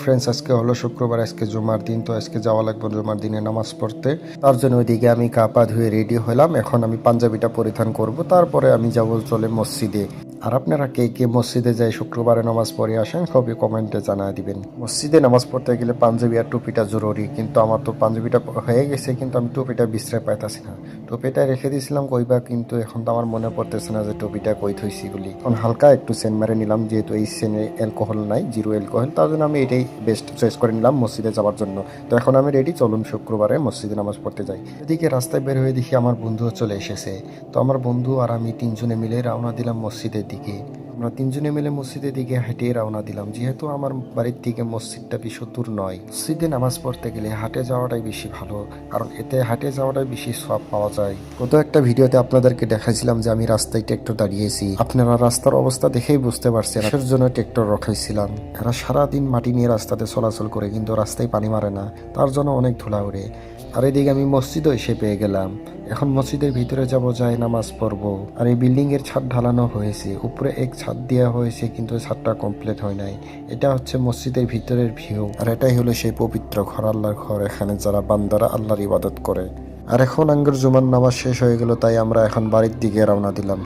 Friends, আজকে হলো শুক্রবার, আজকে জুমার দিন। তো আজকে যাওয়া লাগবে জুমার দিনে নামাজ পড়তে। তার জন্য ওইদিকে আমি পা ধুয়ে রেডি হলাম। এখন আমি পাঞ্জাবিটা পরিধান করব, তারপরে আমি যাব চলে মসজিদে। আর আপনারা কে কে মসজিদে যাই শুক্রবারে নামাজ পড়ে আসেন, সবই কমেন্টে জানায় দিবেন। মসজিদে নামাজ পড়তে গেলে পাঞ্জাবি আর টুপিটা জরুরি, কিন্তু আমার তো পাঞ্জাবিটা হয়ে গেছে, কিন্তু আমি টুপিটা বিশ্রায় পাইতাছি না। টুপিটা রেখে দিয়েছিলাম কইবা, কিন্তু এখন তো আমার মনে পড়তেছে না যে টুপিটা কই থইছি বলি। এখন হালকা একটু সেন মেরে নিলাম, যেহেতু এই সেনে অ্যালকোহল নাই, জিরো অ্যালকোহল, তার জন্য আমি এটাই বেস্ট চয়েস করে নিলাম মসজিদে যাওয়ার জন্য। তো এখন আমি রেডি, চলুন শুক্রবারে মসজিদে নামাজ পড়তে যাই। এদিকে রাস্তায় বের হয়ে দেখি আমার বন্ধুও চলে এসেছে। তো আমার বন্ধু আর আমি তিনজনে মিলে রওনা দিলাম মসজিদের দিকে। আমরা তিনজনে মিলে মসজিদের দিকে হেঁটে রওনা দিলাম, যেহেতু আমার বাড়ির থেকে মসজিদটা বেশি দূর নয়। মসজিদে নামাজ পড়তে গেলে হাঁটে যাওয়াটাই বেশি ভালো, কারণ এতে হাঁটে যাওয়াটাই বেশি সওয়াব পাওয়া যায়। গত একটা ভিডিওতে আপনাদেরকে দেখাইছিলাম যে আমি রাস্তায় ট্রেক্টর দাঁড়িয়েছি, আপনারা রাস্তার অবস্থা দেখেই বুঝতে পারছেন এর জন্য ট্রেক্টর রখাইছিলাম। এরা সারাদিন মাটি নিয়ে রাস্তাতে চলাচল করে, কিন্তু রাস্তায় পানি মারে না, তার জন্য অনেক ধুলা ওড়ে। আর এদিকে আমি মসজিদও এসে পেয়ে গেলাম। এখন মসজিদের ভিতরে যাব, যাই নামাজ পড়বো। আর এই বিল্ডিং এর ছাদ ঢালানো হয়েছে, উপরে এক ছাদ দেওয়া হয়েছে, কিন্তু ছাদটা কমপ্লিট হয় নাই। এটা হচ্ছে মসজিদের ভিতরের ভিউ, আর এটাই হলো সেই পবিত্র ঘর, আল্লাহর ঘর, এখানে যারা বান্দারা আল্লাহর ইবাদত করে। আর এখন আঙ্গুর জুমার নামাজ শেষ হয়ে গেল, তাই আমরা এখন বাড়ির দিকে রওনা দিলাম।